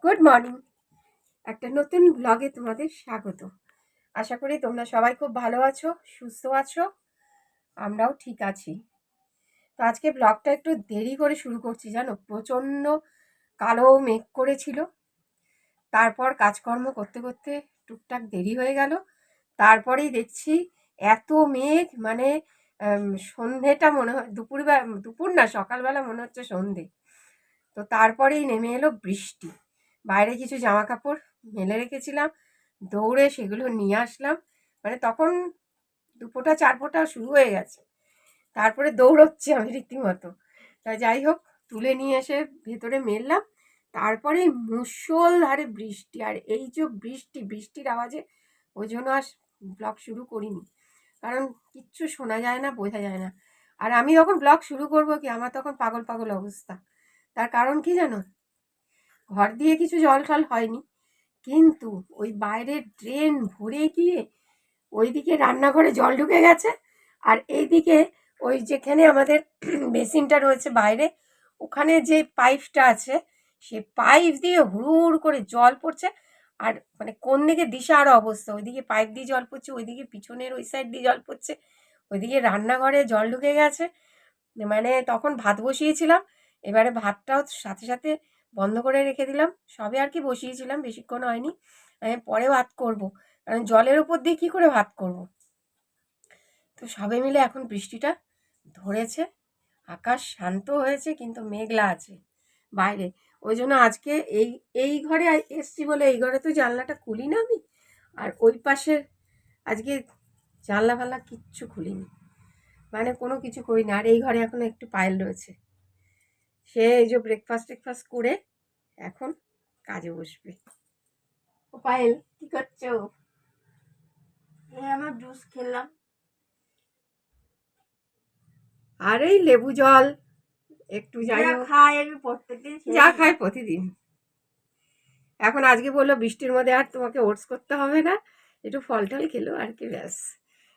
Good morning. একটা নতুন ব্লগে তোমাদের স্বাগত। আশা করি তোমরা সবাই খুব ভালো আছো, সুস্থ আছো। আমরাও ঠিক আছি। তো আজকে ব্লগটা একটু দেরি করে শুরু করছি, জানো, প্রচণ্ড কালো মেঘ করেছিল। তারপর কাজকর্ম করতে করতে টুকটাক দেরি হয়ে গেল। তারপরেই দেখছি এত মেঘ, মানে সন্ধেটা মনে হয় দুপুর না, সকালবেলা মনে হচ্ছে সন্ধে। তো তারপরেই নেমে এলো বৃষ্টি। বাইরে কিছু জামা কাপড় মেলে রেখেছিলাম, দৌড়ে সেগুলো নিয়ে আসলাম। মানে তখন 2 ফোঁটা 4 ফোঁটা শুরু হয়ে গেছে। তারপরে দৌড়চ্ছি আমি রীতিমতো। তা যাই হোক, তুলে নিয়ে এসে ভেতরে মেললাম। তারপরে মুষলধারে বৃষ্টি, আর এই যে বৃষ্টির আওয়াজে ওই জন্য আর ব্লগ শুরু করিনি, কারণ কিচ্ছু শোনা যায় না, বোঝা যায় না। আর আমি যখন ব্লগ শুরু করব কি, আমার তখন পাগল পাগল অবস্থা। তার কারণ কি জানো, ঘর দিয়ে কিছু জল টল হয়নি, কিন্তু ওই বাইরের ড্রেন ভরে গিয়ে ওইদিকে রান্নাঘরে জল ঢুকে গেছে। আর এইদিকে ওই যেখানে আমাদের বেসিনটা রয়েছে বাইরে, ওখানে যে পাইপটা আছে, সে পাইপ দিয়ে হুড় করে জল পড়ছে। আর মানে কোন দিকে দিশাহারা অবস্থা, ওইদিকে পাইপ দিয়ে জল পড়ছে, ওইদিকে পিছনের ওই সাইড দিয়ে জল পড়ছে, ওইদিকে রান্নাঘরে জল ঢুকে গেছে। মানে তখন ভাত বসিয়েছিলাম, এবারে ভাতটাও সাথে সাথে বন্ধ করে রেখে দিলাম। সবে আর কি বসিয়েছিলাম, বেশিক্ষণ হয়নি। আমি পরে ভাত করব, কারণ জলের উপর দিয়ে কী করে ভাত করব। তো সবে মিলে এখন বৃষ্টিটা ধরেছে, আকাশ শান্ত হয়েছে, কিন্তু মেঘলা আছে বাইরে। ওই জন্য আজকে এই এই ঘরে এসছি বলে, এই ঘরে তো জানলাটা খুলি না আমি। আর ওই পাশে আজকে জানলা ফাল্লা কিচ্ছু খুলিনি, মানে কোনো কিছু করি না। আর এই ঘরে এখন একটু পায়েল রয়েছে, সে এই যে ব্রেকফাস্ট করে এখন কাজে বসবে। ও পায়েল, কি করছো? আমার জুস খেলাম। আর এই লেবু জল একটু, যাই যা হোক, খাই আমি প্রত্যেকদিন যা সেই। খাই প্রতিদিন। এখন আজকে বললো বৃষ্টির মধ্যে আর তোমাকে ওটস করতে হবে না, একটু ফল টল খেলো আর কি, ব্যাস।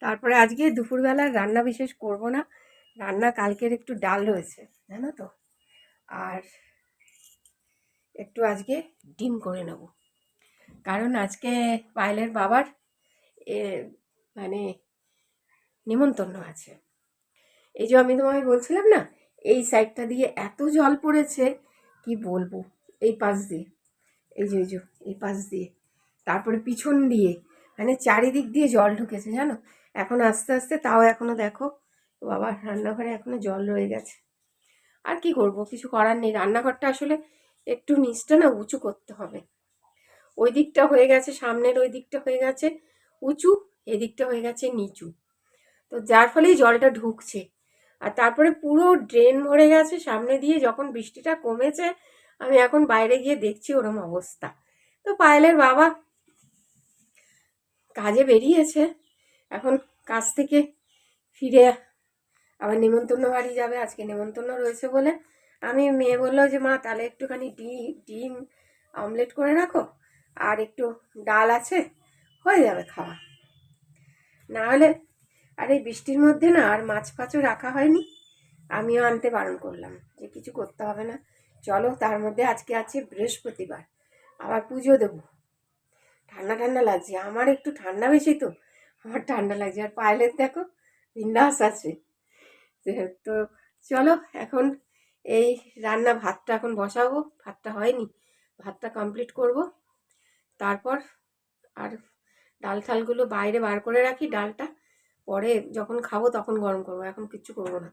তারপরে আজকে দুপুরবেলার রান্না বিশেষ করব না, রান্না কালকের একটু ডাল রয়েছে, জানো তো। আর একটু আজকে ডিম করে নেব, কারণ আজকে পায়েলের বাবার এ মানে নিমন্ত্রণ আছে। এই যে আমি তোমায় বলছিলাম না, এই সাইডটা দিয়ে এত জল পড়েছে কি বলবো। এই পাশ দিয়ে, এই যে এই পাশ দিয়ে, তারপরে পিছন দিয়ে, মানে চারিদিক দিয়ে জল ঢুকেছে, জানো। এখন আস্তে আস্তে, তাও এখনো দেখো বাবা রান্নাঘরে এখনো জল রয়ে গেছে। আর কি করব, কিছু করার নেই। রান্নাঘরটা আসলে একটু নিচটা না উঁচু করতে হবে। ওই দিকটা হয়ে গেছে, সামনের ওই দিকটা হয়ে গেছে উঁচু, এদিকটা হয়ে গেছে নিচু। তো যার ফলেই জলটা ঢুকছে। আর তারপরে পুরো ড্রেন ভরে গেছে সামনে দিয়ে। যখন বৃষ্টিটা কমেছে, আমি এখন বাইরে গিয়ে দেখছি ওরম অবস্থা। তো পায়েলের বাবা কাজে বেরিয়েছে, এখন কাজ থেকে ফিরে আবার নেমন্তন্ন বাড়ি যাবে। আজকে নেমন্তন্ন রয়েছে বলে আমি, মেয়ে বললো যে মা তাহলে একটুখানি ডিম অমলেট করে রাখো, আর একটু ডাল আছে, হয়ে যাবে খাওয়া। না হলে, আর এই বৃষ্টির মধ্যে না আর মাছ ফাছও রাখা হয়নি। আমিও আনতে বারণ করলাম যে কিছু করতে হবে না, চলো। তার মধ্যে আজকে আছে বৃহস্পতিবার, আবার পুজো দেবো। ঠান্ডা ঠান্ডা লাগছে, আমার একটু ঠান্ডা বেশি তো, আমার ঠান্ডা লাগছে। আর পায়েলের দেখো বিন্দাস আছে। তো চলো এখন এই ভাতটা এখন বসাবো, ভাতটা হয়নি, ভাতটা কমপ্লিট করব। তারপর আর ডাল ঠালগুলো বাইরে বার করে রাখি, ডালটা পরে যখন খাবো তখন গরম করবো, এখন কিচ্ছু করবো না।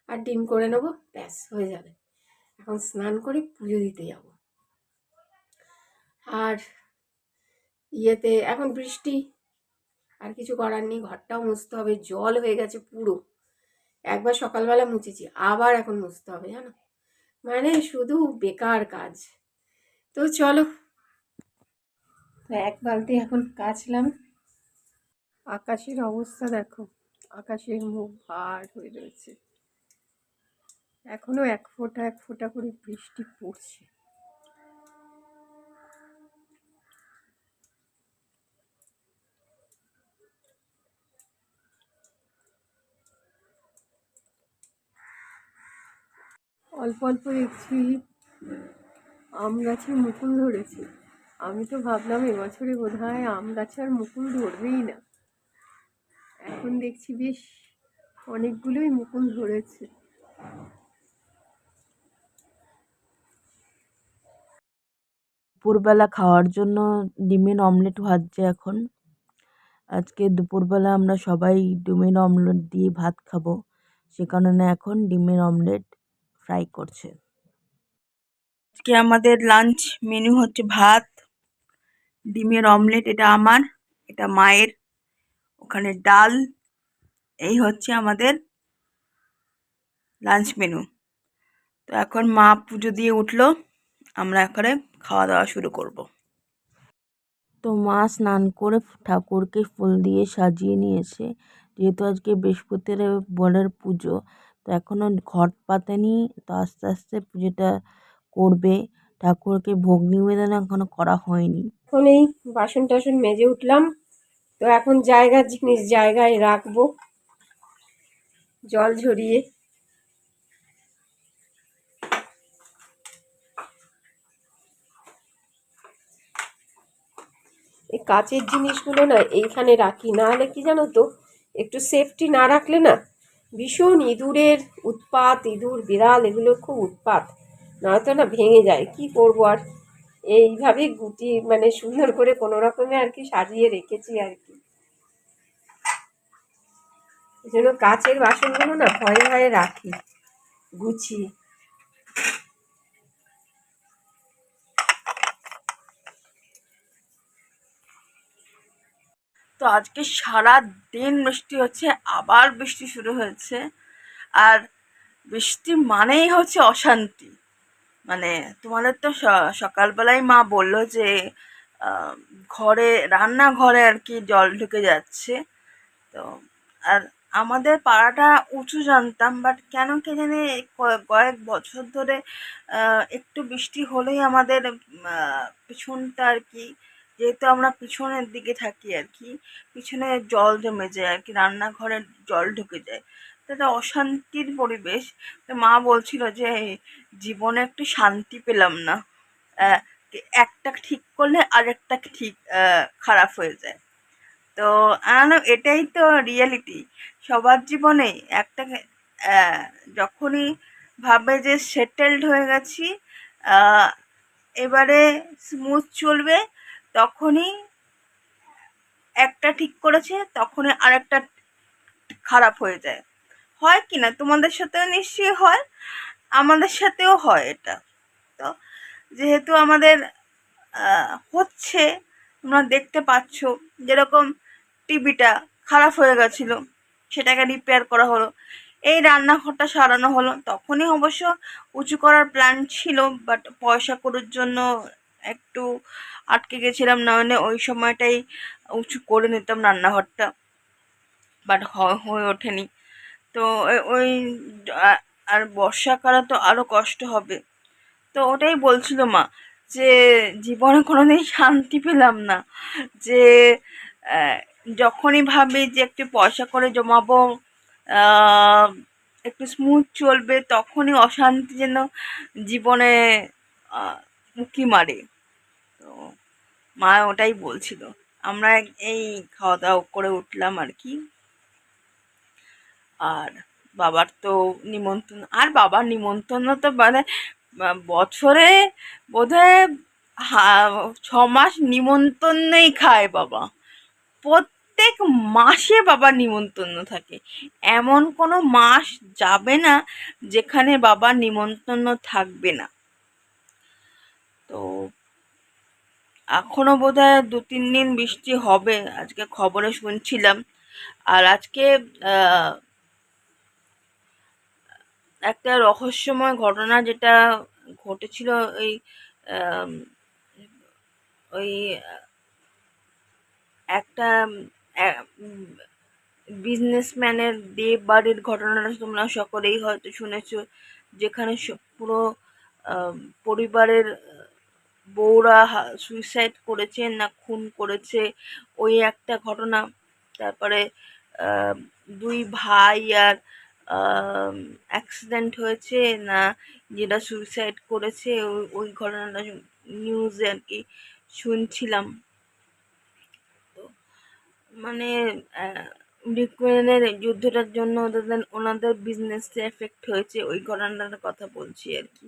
আর ডিম করে নেবো, ব্যাস হয়ে যাবে। এখন স্নান করে পুজো দিতে যাব। আর ইয়েতে এখন বৃষ্টি, আর কিছু করার নেই, ঘরটাও মুছতে হবে, জল হয়ে গেছে পুরো। একবার সকালবেলা মুছেছি, আবার এখন মুছতে হবে, জানো, মানে শুধু বেকার কাজ। তো চলো, তো এক বালতি এখন কাচলাম। আকাশের অবস্থা দেখো, আকাশের মুখ ভার হয়ে রয়েছে, এখনো এক ফোঁটা করে বৃষ্টি পড়ছে। অল্প অল্প দেখছি আম গাছে মুকুল ধরেছে। আমি তো ভাবলাম এবছরে বোধহয় আম গাছে আর মুকুল ধরবেই না, এখন দেখছি বেশ অনেকগুলোই মুকুল ধরেছে। দুপুরবেলা খাওয়ার জন্য ডিমের অমলেট ভাজছে এখন। আজকে দুপুরবেলা আমরা সবাই ডিমের অমলেট দিয়ে ভাত খাবো, সে কারণে এখন ডিমের অমলেট ফ্রাই করছে। আজকে আমাদের লাঞ্চ মেনু হচ্ছে ভাত, ডিমের অমলেট, এটা আমার, এটা মায়ের, ওখানে ডাল। এই হচ্ছে আমাদের লাঞ্চ মেনু। তো এখন মা পুজো দিয়ে উঠলো, আমরা এখানে খাওয়া দাওয়া শুরু করব। তো মা স্নান করে ঠাকুরকে ফুল দিয়ে সাজিয়ে নিয়েছে, যেহেতু আজকে বৃহস্পতিবারের পুজো, তো এখনো ঘট পাতেনি, তো আস্তে আস্তে পুজোটা করবে। ঠাকুরকে ভোগ নিবেদন এখনো করা হয়নি। এখন এই বাসন টাসন মেজে উঠলাম, তো এখন জায়গার জিনিস জায়গায় রাখবো জল ঝরিয়ে। এই কাচের জিনিসগুলো না এইখানে রাখি, না হলে কি জানো তো, একটু সেফটি না রাখলে না ভীষণ ইঁদুরের উৎপাত, ইঁদুর বিড়াল এগুলোর খুব উৎপাত, নয়তো না ভেঙে যায়। কি করবো আর, এইভাবে গুটি মানে সুন্দর করে কোনো রকমে আর কি সাজিয়ে রেখেছি আর কি। এই জন্য কাচের বাসনগুলো না ভয়ে ভয়ে রাখি গুছিয়ে। তো আজকে সারা দিন বৃষ্টি হচ্ছে, আবার বৃষ্টি শুরু হয়েছে। আর বৃষ্টি মানেই হচ্ছে অশান্তি। মানে তোমাদের তো সকালবেলায় মা বললো যে আহ, ঘরে, রান্নাঘরে আর কি জল ঢুকে যাচ্ছে। তো আর আমাদের পাড়াটা উঁচু জানতাম, বাট কেন কে জানি কয়েক বছর ধরে একটু বৃষ্টি হলেই আমাদের পিছনটা আর কি, যেহেতু আমরা পিছনের দিকে থাকি আর কি, পিছনে জল জমে যায় আর কি, রান্নাঘরে জল ঢুকে যায়। তো এটা অশান্তির পরিবেশ। তো মা বলছিল যে জীবনে একটু শান্তি পেলাম না, আহ, একটা ঠিক করলে আরেকটা ঠিক খারাপ হয়ে যায়। তো এটাই তো রিয়েলিটি সবার জীবনে। একটা আহ, যখনই ভাবে যে সেটেলড হয়ে গেছি, আহ, এবারে স্মুথ চলবে, তখনই একটা ঠিক করেছে, তখনই আরেকটা খারাপ হয়ে যায়। হয় কি না, তোমাদের সাথেও নিশ্চয়ই হয়, আমাদের সাথেও হয় এটা। তো যেহেতু আমাদের হচ্ছে, তোমরা দেখতে পাচ্ছ, যেরকম টিভিটা খারাপ হয়ে গেছিলো, সেটাকে রিপেয়ার করা হলো, এই রান্নাঘরটা সারানো হলো। তখনই অবশ্য উঁচু করার প্ল্যান ছিল, বাট পয়সা করার জন্য একটু আটকে গেছিলাম, নাহলে ওই সময়টাই উঁচু করে নিতাম রান্নাঘরটা, বাট হয়ে ওঠেনি। তো ওই আর বর্ষাকালে তো আরো কষ্ট হবে। তো ওটাই বলছিল মা, যে জীবনে কোনোদিন শান্তি পেলাম না, যে আহ, যখনই ভাবি যে একটু পয়সা করে জমাবো, আহ, একটু স্মুথ চলবে, তখনই অশান্তি যেন জীবনে উঁকি মারে। তো মা ওটাই বলছিল। আমরা এই খাওয়া দাওয়া করে উঠলাম আর কি। আর বাবার তো নিমন্ত্রণ, আর বাবার নিমন্ত্রণ তো মানে বছরে বোধহয় 6 মাস নিমন্ত্রণেই খায় বাবা। প্রত্যেক মাসে বাবার নিমন্ত্রণ থাকে, এমন কোনো মাস যাবে না যেখানে বাবার নিমন্ত্রণ থাকবে না। তো এখনো বোধহয় 2-3 দিন বৃষ্টি হবে, আজকে খবরে শুনছিলাম। আর আজকে আহ একটা রহস্যময় ঘটনা যেটা ঘটেছিল, ওই আম, ওই একটা বিজনেসম্যানের দেব বাড়ির ঘটনাটা তোমরা সকলেই হয়তো শুনেছো, যেখানে পুরো আম, পরিবারের বউরা সুইসাইড করেছে না খুন করেছে, ওই একটা ঘটনা। তারপরে আহ, দুই ভাই আর অ্যাক্সিডেন্ট হয়েছে না যেটা সুইসাইড করেছে, ওই ঘটনাটা নিউজে আর কি শুনছিলাম। তো মানে ইউক্রেনের যুদ্ধটার জন্য ওনাদের বিজনেসে এফেক্ট হয়েছে, ওই ঘটনাটার কথা বলছি আর কি।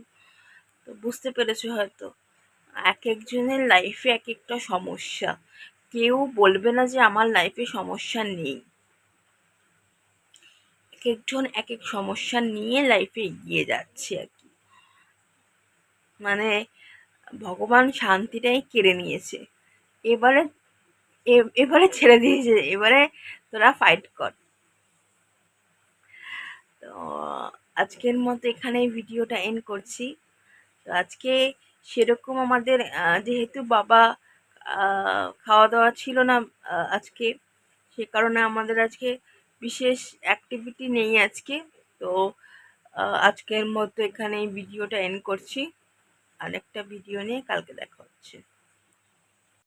তো বুঝতে পেরেছো হয়তো, এক একজনের লাইফে এক একটা সমস্যা। কেউ বলবে না যে আমার লাইফে সমস্যা নেই। এক একজন এক এক সমস্যা নিয়ে লাইফে এগিয়ে যাচ্ছে আর কি। মানে ভগবান শান্তিটাই কেড়ে নিয়েছে। এবারে এবারে ছেড়ে দিয়েছে, এবারে তোরা ফাইট কর। তো আজকের মতো এখানেই ভিডিওটা এন্ড করছি। তো আজকে সেরকম আমাদের যেহেতু বাবা খাওয়া দাওয়া ছিল না আজকে, সে কারণে আমাদের আজকে বিশেষ অ্যাক্টিভিটি নেই আজকে। তো আজকের মতো এখানেই ভিডিওটা এন্ড করছি। আরেকটা ভিডিও নিয়ে কালকে দেখা হচ্ছে।